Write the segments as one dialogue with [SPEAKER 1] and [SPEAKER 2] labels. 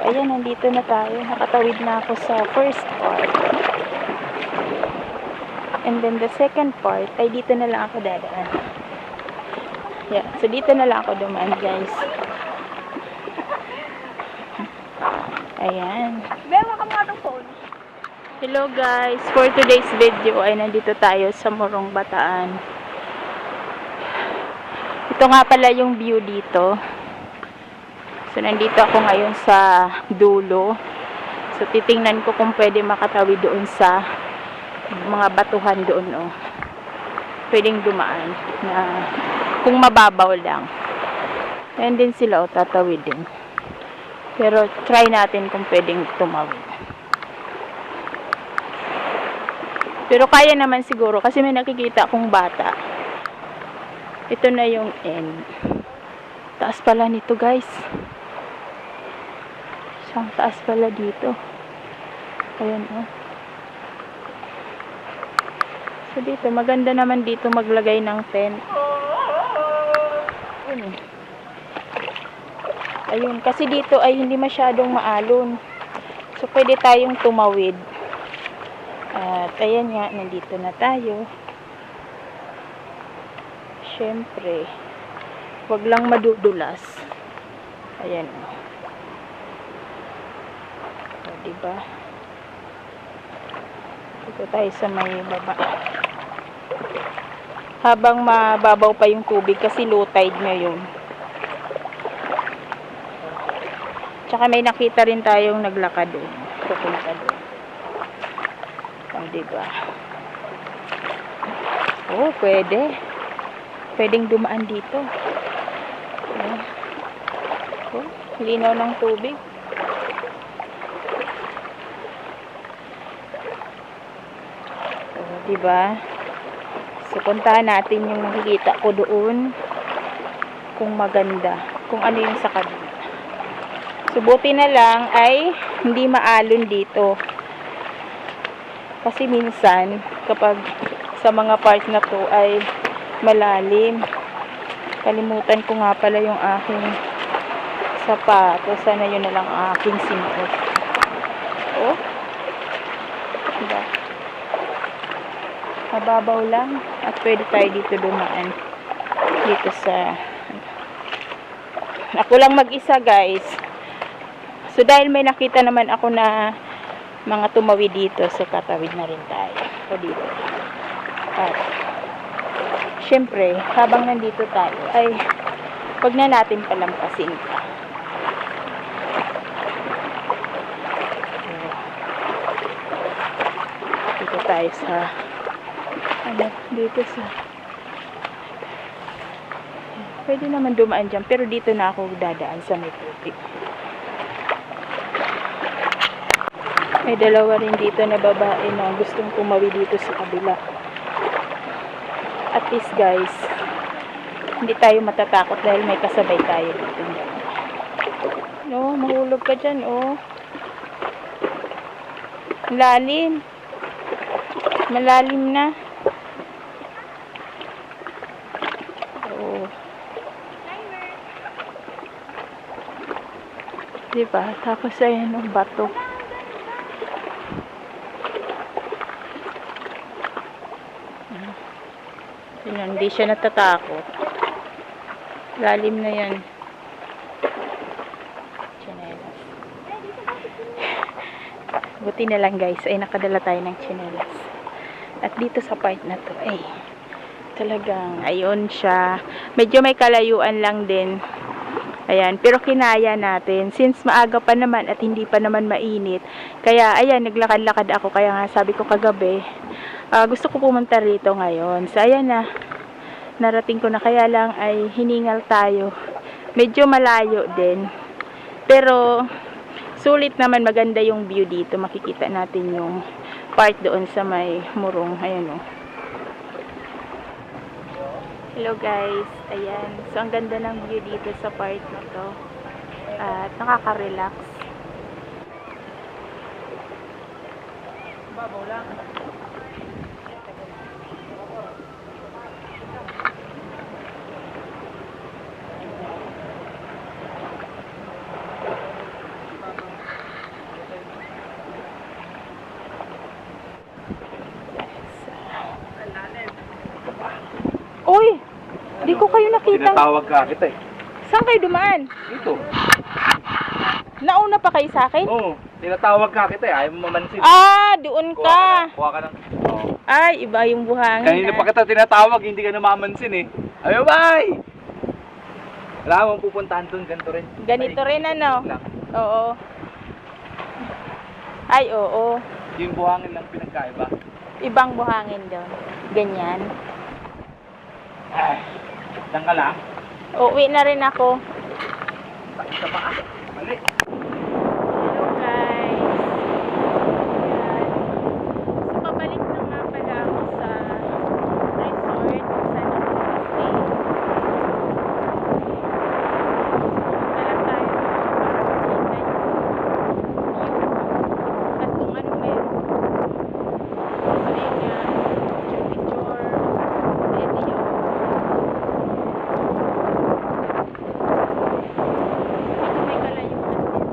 [SPEAKER 1] So, ayan, nandito na tayo. Nakatawid na ako sa first part. And then, the second part, ay dito na lang ako dadaan. Yeah, so dito na lang ako dumaan, guys. Ayan.
[SPEAKER 2] Bewa ka mga itong phone.
[SPEAKER 1] Hello, guys. For today's video, ay nandito tayo sa Morong Bataan. Ito nga pala yung view dito. So, nandito ako ngayon sa dulo. So, titingnan ko kung pwede makatawid doon sa mga batuhan doon, oh. Pwedeng dumaan na kung mababaw lang. Ayan din sila, oh, tatawid din. Pero, try natin kung pwedeng tumawid. Pero, kaya naman siguro kasi may nakikita akong bata. Ito na yung end. Taas pala nito, guys. Isang taas pala dito. Ayan, oh. So, dito, maganda naman dito maglagay ng tent. Ayun. Ayun, kasi dito ay hindi masyadong maalon. So, pwede tayong tumawid. At, ayan nga, nandito na tayo. Siyempre, wag lang madudulas. Ayan, oh. Diba? Dito tayo sa may baba. Habang mababaw pa yung tubig kasi low tide ngayon. Tsaka may nakita rin tayong naglakad doon. Pupunta doon. O, diba? Oh, pwede. Pwedeng dumaan dito. Oh, linaw ng tubig. Diba? So, puntahan natin yung nakikita ko doon kung maganda, kung ano yung sa kabila. So, buti na lang ay hindi maalon dito. Kasi minsan, kapag sa mga part na to ay malalim. Kalimutan ko nga pala yung aking sapato. Sana yun na lang ang aking sinuot. Oh. Diba? Mababaw lang at pwede tayo dito dumaan dito sa ako lang mag-isa, guys. So dahil may nakita naman ako na mga tumawid dito, so katawid na rin tayo o dito. At syempre habang nandito tayo ay wag na natin palampasin pa. Dito tayo sa dito sa pwede naman dumaan dyan pero dito na ako dadaan sa may tubig. May dalawa rin dito na babae na gustong tumawid dito sa kabila. At least, guys, hindi tayo matatakot dahil may kasabay tayo dito. No, mahulog ka dyan, oh. Malalim. Malalim na. Diba? Tapos ayan ang bato. Ayan, hindi siya natatakot. Lalim na yan. Tsinelas. Buti na lang, guys, ay nakadala tayo ng tsinelas. At dito sa part na to, ay talagang, ayun siya. Medyo may kalayuan lang din. Ayan, pero kinaya natin. Since maaga pa naman at hindi pa naman mainit. Kaya, ayan, naglakad-lakad ako. Kaya nga, sabi ko kagabi, gusto ko pumunta rito ngayon. So, ayan na. Narating ko na. Kaya lang ay hiningal tayo. Medyo malayo din. Pero, sulit naman, maganda yung view dito. Makikita natin yung part doon sa may Morong. Ayan, o. Hello, guys. Ayan. So, ang ganda ng view dito sa part na to. At nakaka-relax. Babaw lang. kitang...
[SPEAKER 2] Tinatawag ka kita eh.
[SPEAKER 1] Saan kayo dumaan?
[SPEAKER 2] Dito.
[SPEAKER 1] Nauna pa kayo sa akin?
[SPEAKER 2] Oo, tinatawag ka kita eh. Ayaw mo mamansin.
[SPEAKER 1] Ah, doon ka.
[SPEAKER 2] Kuha ka ng... Oo.
[SPEAKER 1] Ay, iba yung buhangin.
[SPEAKER 2] Kanina pa kita tinatawag, hindi ka namamansin eh. Ayaw, bye! Wala mong pupuntahan doon, ganito rin.
[SPEAKER 1] Ganito rin ano?
[SPEAKER 2] Lang.
[SPEAKER 1] Oo. Ay, oo.
[SPEAKER 2] Yung buhangin lang pinagkaiba.
[SPEAKER 1] Ibang buhangin doon. Ganyan.
[SPEAKER 2] Ay, diyan ka lang.
[SPEAKER 1] Uuwi na rin ako.
[SPEAKER 2] Sakit sa paa. Mali.
[SPEAKER 1] Hello guys. Ayan. So, pabalik na nga pala ako sa resort kung saan ako stay. Punta lang tayo para makita yung view at kung ano meron. So, ayun nga. Picture. Video. Dito may kalayuan din.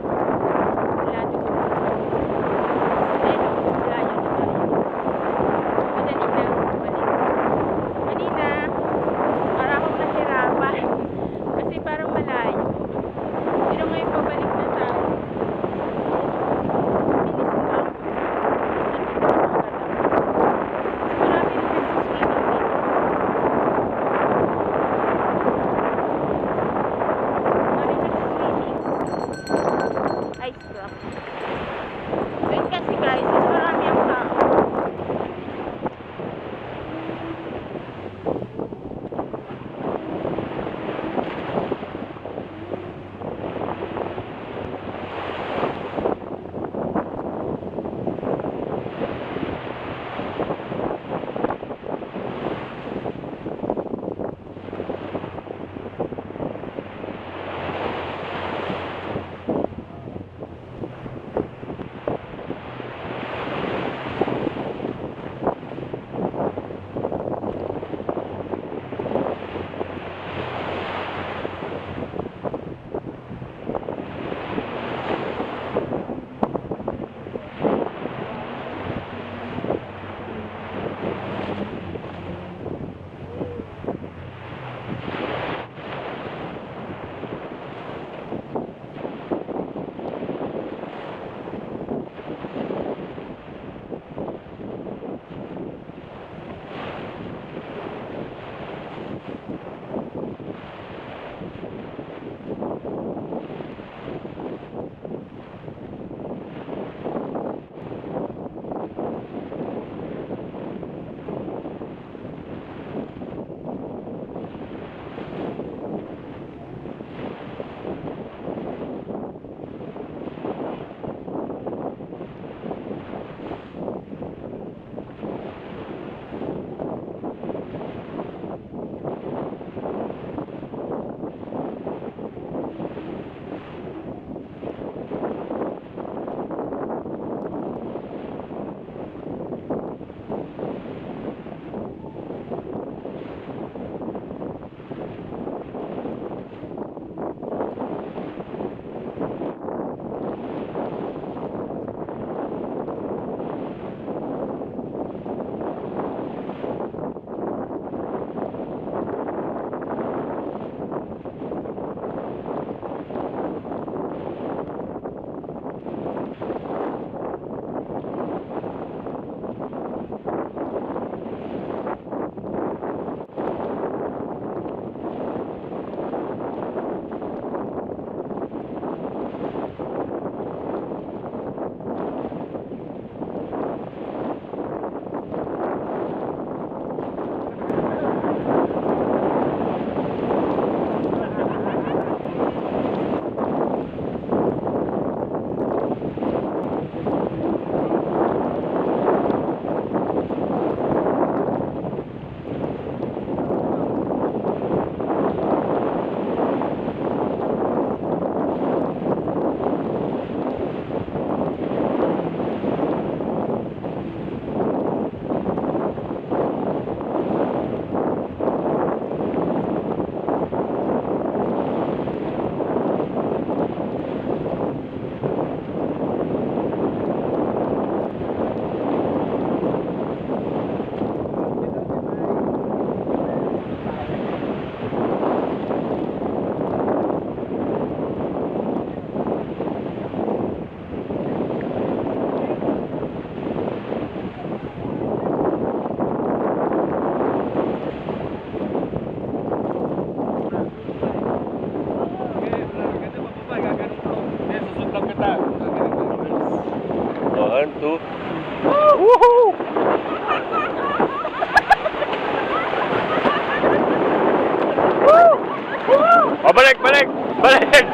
[SPEAKER 3] Balik!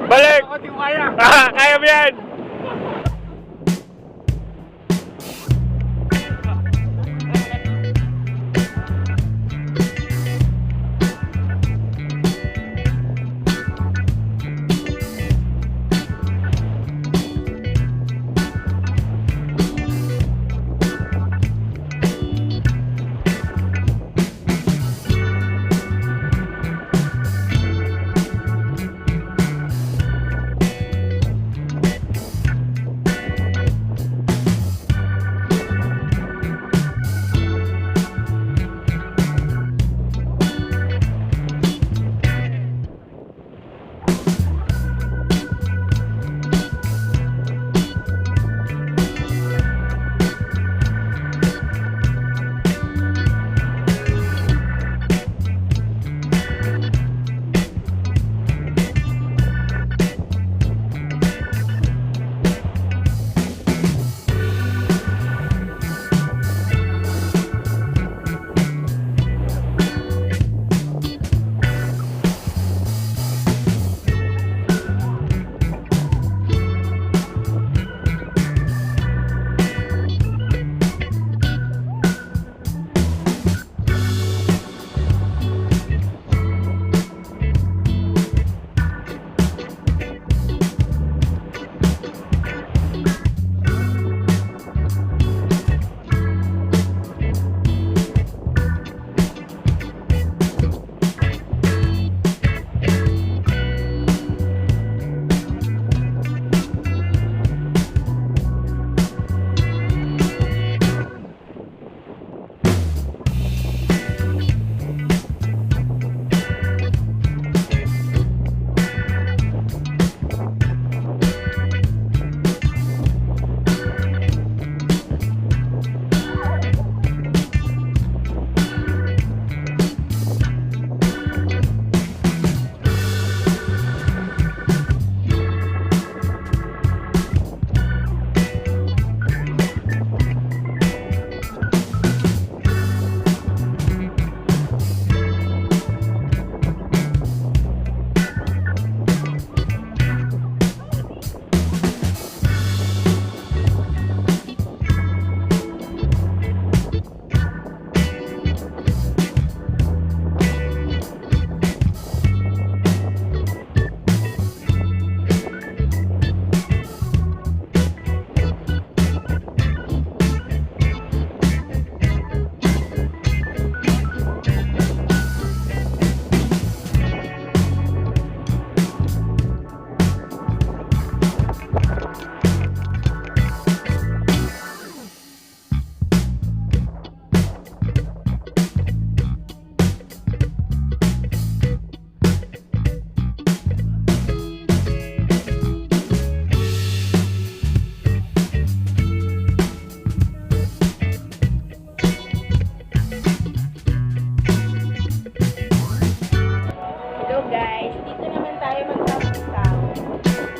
[SPEAKER 3] Balik!
[SPEAKER 2] Ako di ko kaya.
[SPEAKER 3] Kaya mo yan!
[SPEAKER 1] Hello guys, dito naman tayo magtamang